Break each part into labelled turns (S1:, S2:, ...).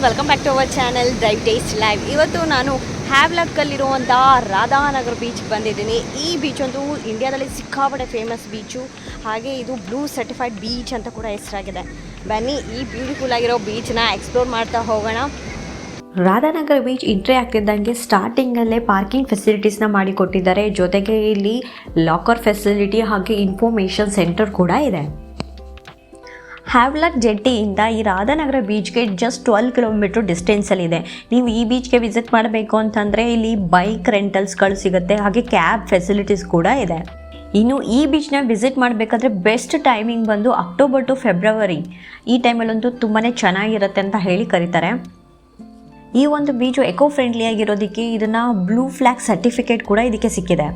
S1: Welcome back to our channel drive taste live. ಇವತ್ತು ನಾನು ಹ್ಯಾವ್ಲಾಕಲ್ಲಿರುವಂಥ ರಾಧಾನಗರ ಬೀಚ್ಗೆ ಬಂದಿದ್ದೀನಿ. ಈ ಬೀಚ್ ಒಂದು ಇಂಡಿಯಾದಲ್ಲಿ ಸಿಕ್ಕಾಪಟ್ಟೆ ಫೇಮಸ್ ಬೀಚು, ಹಾಗೆ ಇದು ಬ್ಲೂ ಸರ್ಟಿಫೈಡ್ ಬೀಚ್ ಅಂತ ಕೂಡ ಹೆಸರಾಗಿದೆ. ಬನ್ನಿ ಈ ಬ್ಯೂಟಿಫುಲ್ ಆಗಿರೋ ಬೀಚನ್ನ ಎಕ್ಸ್ಪ್ಲೋರ್ ಮಾಡ್ತಾ ಹೋಗೋಣ.
S2: ರಾಧಾನಗರ ಬೀಚ್ ಎಂಟ್ರಿ ಆಗ್ತಿದ್ದಂಗೆ ಸ್ಟಾರ್ಟಿಂಗಲ್ಲೇ ಪಾರ್ಕಿಂಗ್ ಫೆಸಿಲಿಟೀಸ್ನ ಮಾಡಿಕೊಟ್ಟಿದ್ದಾರೆ. ಜೊತೆಗೆ ಇಲ್ಲಿ ಲಾಕರ್ ಫೆಸಿಲಿಟಿ ಹಾಗೆ ಇನ್ಫಾರ್ಮೇಷನ್ ಸೆಂಟರ್ ಕೂಡ ಇದೆ. ಹ್ಯಾವ್ಲಾಕ್ ಜೆಟ್ಟಿಯಿಂದ ಈ ರಾಧಾನಗರ ಬೀಚ್ಗೆ ಜಸ್ಟ್ 12 ಕಿಲೋಮೀಟ್ರ್ ಡಿಸ್ಟೆನ್ಸಲ್ಲಿದೆ. ನೀವು ಈ ಬೀಚ್ಗೆ ವಿಸಿಟ್ ಮಾಡಬೇಕು ಅಂತಂದರೆ ಇಲ್ಲಿ ಬೈಕ್ ರೆಂಟಲ್ಸ್ಗಳು ಸಿಗುತ್ತೆ, ಹಾಗೆ ಕ್ಯಾಬ್ ಫೆಸಿಲಿಟೀಸ್ ಕೂಡ ಇದೆ. ಇನ್ನು ಈ ಬೀಚ್ನ ವಿಸಿಟ್ ಮಾಡಬೇಕಾದ್ರೆ ಬೆಸ್ಟ್ ಟೈಮಿಂಗ್ ಬಂದು ಅಕ್ಟೋಬರ್ ಟು ಫೆಬ್ರವರಿ. ಈ ಟೈಮಲ್ಲಂತೂ ತುಂಬಾ ಚೆನ್ನಾಗಿರುತ್ತೆ ಅಂತ ಹೇಳಿ ಕರೀತಾರೆ. ಈ ಒಂದು ಬೀಚು ಎಕೋ ಫ್ರೆಂಡ್ಲಿ ಆಗಿರೋದಕ್ಕೆ ಇದನ್ನು ಬ್ಲೂ ಫ್ಲ್ಯಾಗ್ ಸರ್ಟಿಫಿಕೇಟ್ ಕೂಡ ಇದಕ್ಕೆ ಸಿಕ್ಕಿದೆ.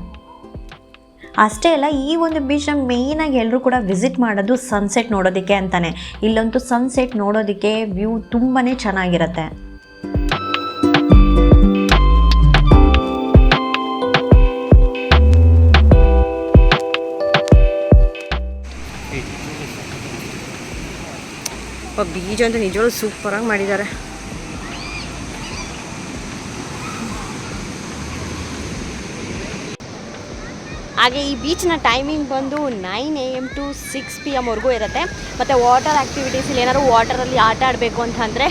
S2: ಅಷ್ಟೇ ಅಲ್ಲ, ಈ ಒಂದು ಬೀಚ್ನ ಮೇಯ್ನಾಗಿ ಎಲ್ಲರೂ ಕೂಡ ವಿಸಿಟ್ ಮಾಡೋದು ಸನ್ಸೆಟ್ ನೋಡೋದಕ್ಕೆ ಅಂತಾನೆ. ಇಲ್ಲಂತೂ ಸನ್ಸೆಟ್ ನೋಡೋದಕ್ಕೆ ವ್ಯೂ ತುಂಬಾ ಚೆನ್ನಾಗಿರುತ್ತೆ.
S1: ಬೀಚ್ ಅಂತ ನಿಜವಾಗ್ಲೂ ಸೂಪರಾಗಿ ಮಾಡಿದ್ದಾರೆ. ಹಾಗೆ ಈ ಬೀಚ್ನ ಟೈಮಿಂಗ್ ಬಂದು 9 AM to 6 PM ವರೆಗೂ ಇರುತ್ತೆ. ಮತ್ತು ವಾಟರ್ ಆ್ಯಕ್ಟಿವಿಟೀಸಲ್ಲಿ ಏನಾದ್ರು ವಾಟರಲ್ಲಿ ಆಟ ಆಡಬೇಕು ಅಂತಂದರೆ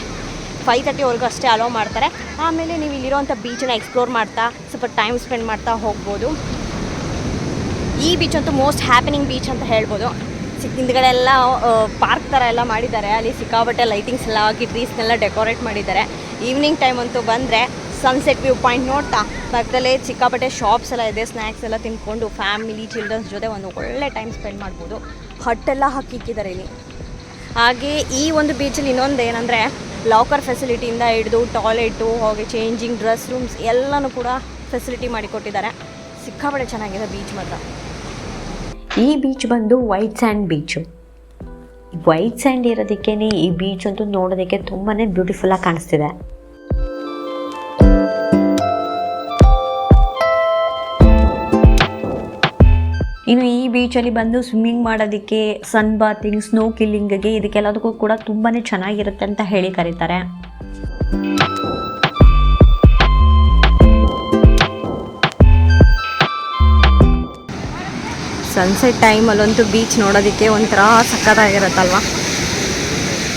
S1: 5:30ವರೆಗೂ ಅಷ್ಟೇ ಅಲೋ ಮಾಡ್ತಾರೆ. ಆಮೇಲೆ ನೀವು ಇಲ್ಲಿರೋಂಥ ಬೀಚನ್ನ ಎಕ್ಸ್ಪ್ಲೋರ್ ಮಾಡ್ತಾ ಸ್ವಲ್ಪ ಟೈಮ್ ಸ್ಪೆಂಡ್ ಮಾಡ್ತಾ ಹೋಗ್ಬೋದು. ಈ ಬೀಚ್ ಅಂತೂ ಮೋಸ್ಟ್ ಹ್ಯಾಪನಿಂಗ್ ಬೀಚ್ ಅಂತ ಹೇಳ್ಬೋದು. ಹಿಂದ್ಗಡೆ ಎಲ್ಲ ಪಾರ್ಕ್ ಥರ ಎಲ್ಲ ಮಾಡಿದ್ದಾರೆ. ಅಲ್ಲಿ ಸಿಕ್ಕಾಬಟ್ಟೆ ಲೈಟಿಂಗ್ಸ್ ಎಲ್ಲ ಹಾಕಿ ಟ್ರೀಸ್ನೆಲ್ಲ ಡೆಕೋರೇಟ್ ಮಾಡಿದ್ದಾರೆ. ಈವ್ನಿಂಗ್ ಟೈಮ್ ಅಂತೂ ಬಂದರೆ ಸನ್ಸೆಟ್ ವ್ಯೂ ಪಾಯಿಂಟ್ ನೋಡ್ತಾ ಪಕ್ಕದಲ್ಲೇ ಸಿಕ್ಕಾಪಟ್ಟೆ ಶಾಪ್ಸ್ ಎಲ್ಲ ಇದೆ. ಸ್ನ್ಯಾಕ್ಸ್ ಎಲ್ಲ ತಿಂದ್ಕೊಂಡು ಫ್ಯಾಮಿಲಿ ಚಿಲ್ಡ್ರನ್ಸ್ ಜೊತೆ ಒಂದು ಒಳ್ಳೆ ಟೈಮ್ ಸ್ಪೆಂಡ್ ಮಾಡ್ಬೋದು. ಹಟ್ಟೆಲ್ಲ ಹಾಕಿಕ್ಕಿದ್ದಾರೆ ಇಲ್ಲಿ. ಹಾಗೆ ಈ ಒಂದು ಬೀಚಲ್ಲಿ ಇನ್ನೊಂದು ಏನಂದರೆ ಲಾಕರ್ ಫೆಸಿಲಿಟಿಯಿಂದ ಹಿಡಿದು ಟಾಯ್ಲೆಟು ಹಾಗೆ ಚೇಂಜಿಂಗ್ ಡ್ರೆಸ್ ರೂಮ್ಸ್ ಎಲ್ಲನೂ ಕೂಡ ಫೆಸಿಲಿಟಿ ಮಾಡಿಕೊಟ್ಟಿದ್ದಾರೆ. ಸಿಕ್ಕಾಪಟ್ಟೆ ಚೆನ್ನಾಗಿದೆ ಬೀಚ್ ಮಾತ್ರ.
S2: ಈ ಬೀಚ್ ಬಂದು white sand beach. White sand ಇರೋದಕ್ಕೇ ಈ ಬೀಚ್ ಅಂತೂ ನೋಡೋದಕ್ಕೆ ತುಂಬಾ ಬ್ಯೂಟಿಫುಲ್ಲಾಗಿ ಕಾಣಿಸ್ತಿದೆ. ಇನ್ನು ಈ ಬೀಚಲ್ಲಿ ಬಂದು ಸ್ವಿಮ್ಮಿಂಗ್ ಮಾಡೋದಕ್ಕೆ, ಸನ್ ಬಾತಿಂಗ್, ಸ್ನೋ ಕಿಲ್ಲಿಂಗ್ಗೆ ಇದಕ್ಕೆಲ್ಲದಕ್ಕೂ ಕೂಡ ತುಂಬಾ ಚೆನ್ನಾಗಿರುತ್ತೆ ಅಂತ ಹೇಳಿ ಕರೀತಾರೆ.
S1: ಸನ್ಸೆಟ್ ಟೈಮಲ್ಲಂತೂ ಬೀಚ್ ನೋಡೋದಕ್ಕೆ ಒಂಥರ ಸಕ್ಕತ್ತಾಗಿರುತ್ತಲ್ವ.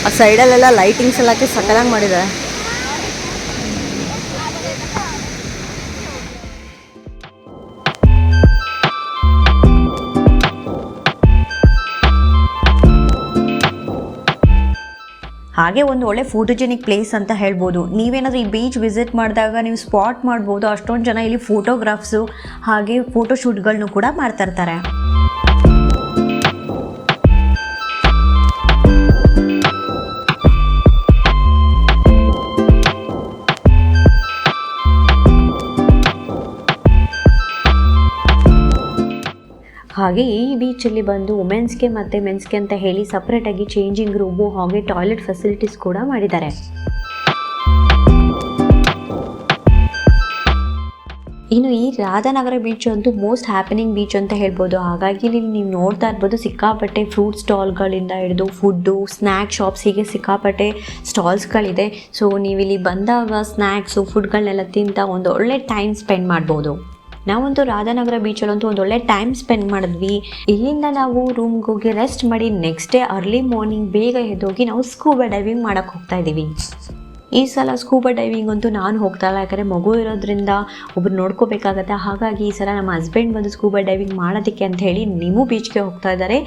S1: ಆ ಸೈಡಲ್ಲೆಲ್ಲ ಲೈಟಿಂಗ್ಸ್ ಎಲ್ಲ ಹಾಕಿ ಸಕ್ಕತ್ತಾಗಿ ಮಾಡಿದ್ದಾರೆ.
S2: ಹಾಗೆ ಒಂದು ಒಳ್ಳೆ ಫೋಟೋಜೆನಿಕ್ ಪ್ಲೇಸ್ ಅಂತ ಹೇಳ್ಬೋದು. ನೀವೇನಾದರೂ ಈ ಬೀಚ್ ವಿಸಿಟ್ ಮಾಡಿದಾಗ ನೀವು ಸ್ಪಾಟ್ ಮಾಡ್ಬೋದು. ಅಷ್ಟೊಂದು ಜನ ಇಲ್ಲಿ ಫೋಟೋಗ್ರಾಫ್ಸು ಹಾಗೆ ಫೋಟೋಶೂಟ್ಗಳನ್ನು ಕೂಡ ಮಾಡ್ತಾ ಇರ್ತಾರೆ. ಹಾಗೆ ಈ ಬೀಚಲ್ಲಿ ಬಂದು ವುಮೆನ್ಸ್ಗೆ ಮತ್ತು ಮೆನ್ಸ್ಗೆ ಅಂತ ಹೇಳಿ ಸಪ್ರೇಟಾಗಿ ಚೇಂಜಿಂಗ್ ರೂಮು ಹಾಗೆ ಟಾಯ್ಲೆಟ್ ಫೆಸಿಲಿಟೀಸ್ ಕೂಡ ಮಾಡಿದ್ದಾರೆ. ಇನ್ನು ಈ ರಾಧಾನಗರ ಬೀಚ್ ಅಂತೂ ಮೋಸ್ಟ್ ಹ್ಯಾಪನಿಂಗ್ ಬೀಚ್ ಅಂತ ಹೇಳ್ಬೋದು. ಹಾಗಾಗಿ ಇಲ್ಲಿ ನೀವು ನೋಡ್ತಾ ಇರ್ಬೋದು ಸಿಕ್ಕಾಪಟ್ಟೆ ಫ್ರೂಟ್ ಸ್ಟಾಲ್ಗಳಿಂದ ಹಿಡಿದು ಫುಡ್ಡು, ಸ್ನ್ಯಾಕ್ ಶಾಪ್ಸ್, ಹೀಗೆ ಸಿಕ್ಕಾಪಟ್ಟೆ ಸ್ಟಾಲ್ಸ್ಗಳಿದೆ. ಸೊ ನೀವಿಲ್ಲಿ ಬಂದಾಗ ಸ್ನ್ಯಾಕ್ಸು, ಫುಡ್ಗಳನ್ನೆಲ್ಲ ತಿಂತ ಒಂದು ಒಳ್ಳೆ ಟೈಮ್ ಸ್ಪೆಂಡ್ ಮಾಡ್ಬೋದು. ನಾವಂತೂ ರಾಧಾನಗರ ಬೀಚಲ್ಲಂತೂ ಒಂದು ಒಳ್ಳೆ ಟೈಮ್ ಸ್ಪೆಂಡ್ ಮಾಡಿದ್ವಿ. ಇಲ್ಲಿಂದ ನಾವು ರೂಮ್ಗೆ ಹೋಗಿ ರೆಸ್ಟ್ ಮಾಡಿ ನೆಕ್ಸ್ಟ್ ಡೇ ಅರ್ಲಿ ಮಾರ್ನಿಂಗ್ ಬೇಗ ಎದ್ದೋಗಿ ನಾವು ಸ್ಕೂಬಾ ಡೈವಿಂಗ್ ಮಾಡೋಕ್ಕೆ ಹೋಗ್ತಾ ಇದ್ದೀವಿ. ಈ ಸಲ ಸ್ಕೂಬಾ ಡೈವಿಂಗ್ ಅಂತೂ ನಾನು ಹೋಗ್ತಾ ಇಲ್ಲ, ಯಾಕಂದರೆ ಮಗು ಇರೋದ್ರಿಂದ ಒಬ್ರು ನೋಡ್ಕೋಬೇಕಾಗತ್ತೆ. ಹಾಗಾಗಿ ಈ ಸಲ ನಮ್ಮ ಹಸ್ಬೆಂಡ್ ಬಂದು ಸ್ಕೂಬಾ ಡೈವಿಂಗ್ ಮಾಡೋದಕ್ಕೆ ಅಂತ ಹೇಳಿ ನಿಮೂ ಬೀಚ್ಗೆ ಹೋಗ್ತಾ ಇದ್ದಾರೆ.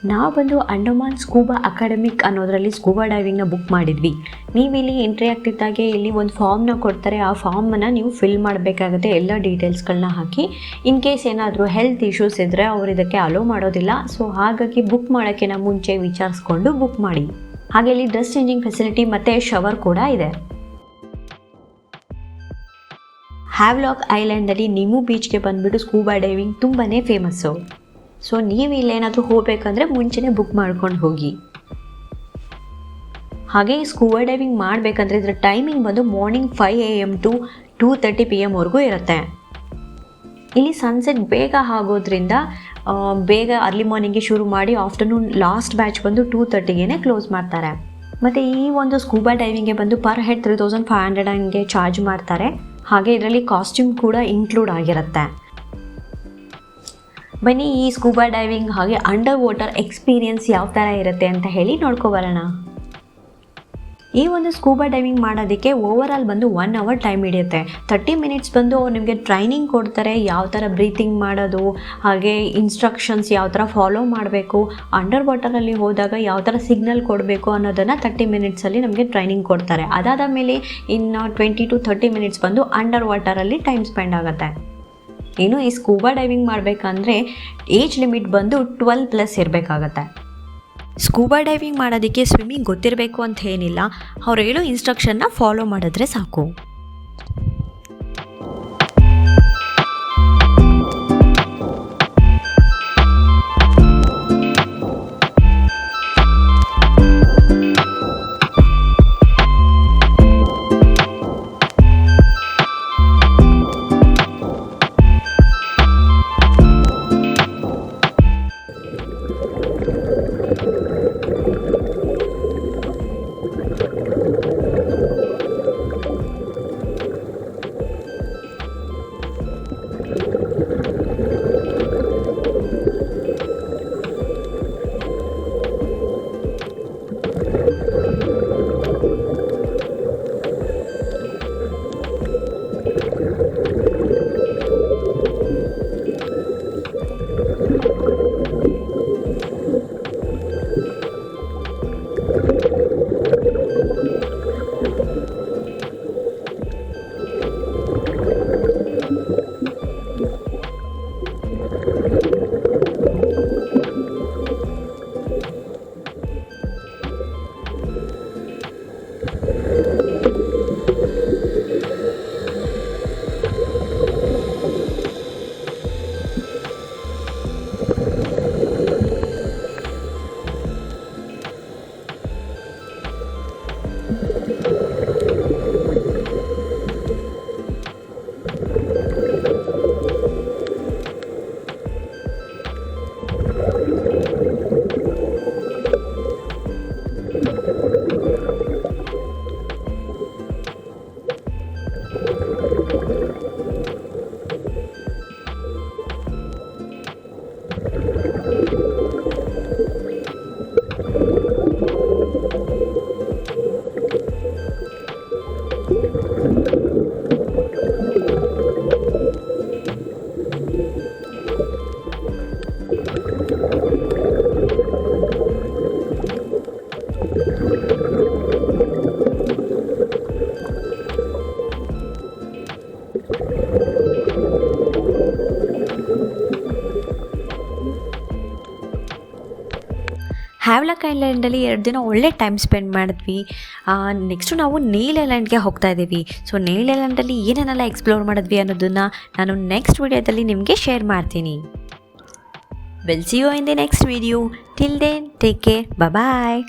S2: ನಾವು ಬಂದು ಅಂಡಮಾನ್ ಸ್ಕೂಬಾ ಅಕಾಡೆಮಿಕ್ ಅನ್ನೋದರಲ್ಲಿ ಸ್ಕೂಬಾ ಡೈವಿಂಗ್ನ ಬುಕ್ ಮಾಡಿದ್ವಿ. ನೀವು ಇಲ್ಲಿ ಎಂಟ್ರಿ ಆಗ್ತಿದ್ದಾಗೆ ಇಲ್ಲಿ ಒಂದು ಫಾರ್ಮ್ನ ಕೊಡ್ತಾರೆ. ಆ ಫಾರ್ಮನ್ನು ನೀವು ಫಿಲ್ ಮಾಡಬೇಕಾಗುತ್ತೆ, ಎಲ್ಲ ಡೀಟೇಲ್ಸ್ಗಳನ್ನ ಹಾಕಿ. ಇನ್ ಕೇಸ್ ಏನಾದರೂ ಹೆಲ್ತ್ ಇಶ್ಯೂಸ್ ಇದ್ದರೆ ಅವರು ಇದಕ್ಕೆ ಅಲೋ ಮಾಡೋದಿಲ್ಲ. ಸೊ ಹಾಗಾಗಿ ಬುಕ್ ಮಾಡೋಕ್ಕಿಂತ ಮುಂಚೆ ವಿಚಾರಿಸ್ಕೊಂಡು ಬುಕ್ ಮಾಡಿ. ಹಾಗೆ ಇಲ್ಲಿ ಡ್ರೆಸ್ ಚೇಂಜಿಂಗ್ ಫೆಸಿಲಿಟಿ ಮತ್ತು ಶವರ್ ಕೂಡ ಇದೆ. ಹ್ಯಾವ್ಲಾಕ್ ಐಲ್ಯಾಂಡಲ್ಲಿ ನಿಮೂ ಬೀಚ್ಗೆ ಬಂದುಬಿಟ್ಟು ಸ್ಕೂಬಾ ಡೈವಿಂಗ್ ತುಂಬಾ ಫೇಮಸ್ಸು. ಸೊ ನೀವು ಇಲ್ಲೇನಾದರೂ ಹೋಗಬೇಕಂದ್ರೆ ಮುಂಚೆನೇ ಬುಕ್ ಮಾಡ್ಕೊಂಡು ಹೋಗಿ. ಹಾಗೆ ಸ್ಕೂಬಾ ಡೈವಿಂಗ್ ಮಾಡಬೇಕಂದ್ರೆ ಇದರ ಟೈಮಿಂಗ್ ಬಂದು ಮಾರ್ನಿಂಗ್ 5 AM to 2:30 PM ವರೆಗೂ ಇರುತ್ತೆ. ಇಲ್ಲಿ ಸನ್ಸೆಟ್ ಬೇಗ ಆಗೋದ್ರಿಂದ ಬೇಗ ಅರ್ಲಿ ಮಾರ್ನಿಂಗ್ಗೆ ಶುರು ಮಾಡಿ ಆಫ್ಟರ್ನೂನ್ ಲಾಸ್ಟ್ ಬ್ಯಾಚ್ ಬಂದು 2:30ಗೆ ಕ್ಲೋಸ್ ಮಾಡ್ತಾರೆ. ಮತ್ತು ಈ ಒಂದು ಸ್ಕೂಬಾ ಡೈವಿಂಗ್ಗೆ ಬಂದು ಪರ್ ಹೆಡ್ 3500 ಹಂಗೆ ಚಾರ್ಜ್ ಮಾಡ್ತಾರೆ. ಹಾಗೆ ಇದರಲ್ಲಿ ಕಾಸ್ಟ್ಯೂಮ್ ಕೂಡ ಇನ್ಕ್ಲೂಡ್ ಆಗಿರುತ್ತೆ. ಬನ್ನಿ ಈ ಸ್ಕೂಬಾ ಡೈವಿಂಗ್ ಹಾಗೆ ಅಂಡರ್ ವಾಟರ್ ಎಕ್ಸ್ಪೀರಿಯನ್ಸ್ ಯಾವ ಥರ ಇರುತ್ತೆ ಅಂತ ಹೇಳಿ ನೋಡ್ಕೊಬರೋಣ. ಈ ಒಂದು ಸ್ಕೂಬಾ ಡೈವಿಂಗ್ ಮಾಡೋದಕ್ಕೆ ಓವರಾಲ್ ಬಂದು 1 ಅವರ್ ಟೈಮ್ ಹಿಡಿಯುತ್ತೆ. 30 ಮಿನಿಟ್ಸ್ ಬಂದು ನಿಮಗೆ ಟ್ರೈನಿಂಗ್ ಕೊಡ್ತಾರೆ, ಯಾವ ಥರ ಬ್ರೀತಿಂಗ್ ಮಾಡೋದು, ಹಾಗೆ ಇನ್ಸ್ಟ್ರಕ್ಷನ್ಸ್ ಯಾವ ಥರ ಫಾಲೋ ಮಾಡಬೇಕು, ಅಂಡರ್ ವಾಟರಲ್ಲಿ ಹೋದಾಗ ಯಾವ ಥರ ಸಿಗ್ನಲ್ ಕೊಡಬೇಕು ಅನ್ನೋದನ್ನು 30 ಮಿನಿಟ್ಸಲ್ಲಿ ನಮಗೆ ಟ್ರೈನಿಂಗ್ ಕೊಡ್ತಾರೆ. ಅದಾದ ಮೇಲೆ ಇನ್ನು 20 to 30 ಮಿನಿಟ್ಸ್ ಬಂದು ಅಂಡರ್ ವಾಟರಲ್ಲಿ ಟೈಮ್ ಸ್ಪೆಂಡ್ ಆಗುತ್ತೆ. ಇನ್ನು ಈ ಸ್ಕೂಬಾ ಡೈವಿಂಗ್ ಮಾಡಬೇಕಂದ್ರೆ ಏಜ್ ಲಿಮಿಟ್ ಬಂದು 12+ ಇರಬೇಕಾಗತ್ತೆ. ಸ್ಕೂಬಾ ಡೈವಿಂಗ್ ಮಾಡೋದಕ್ಕೆ ಸ್ವಿಮ್ಮಿಂಗ್ ಗೊತ್ತಿರಬೇಕು ಅಂತ ಏನಿಲ್ಲ, ಅವ್ರು ಹೇಳೋ ಇನ್ಸ್ಟ್ರಕ್ಷನ್ನ ಫಾಲೋ ಮಾಡಿದ್ರೆ ಸಾಕು. ಹ್ಯಾವ್ಲಾಕ್ ಐಲ್ಯಾಂಡಲ್ಲಿ 2 ದಿನ ಒಳ್ಳೆ ಟೈಮ್ ಸ್ಪೆಂಡ್ ಮಾಡಿದ್ವಿ. ನೆಕ್ಸ್ಟು ನಾವು ನೇಲ್ ಐಲ್ಯಾಂಡ್ಗೆ ಹೋಗ್ತಾ ಇದ್ದೀವಿ. ಸೊ ನೇಲ್ ಐಲ್ಯಾಂಡಲ್ಲಿ ಏನೇನೆಲ್ಲ ಎಕ್ಸ್ಪ್ಲೋರ್ ಮಾಡಿದ್ವಿ ಅನ್ನೋದನ್ನು ನಾನು ನೆಕ್ಸ್ಟ್ ವಿಡಿಯೋದಲ್ಲಿ ನಿಮಗೆ ಶೇರ್ ಮಾಡ್ತೀನಿ. Will see you in the next video. Till then take care. Bye.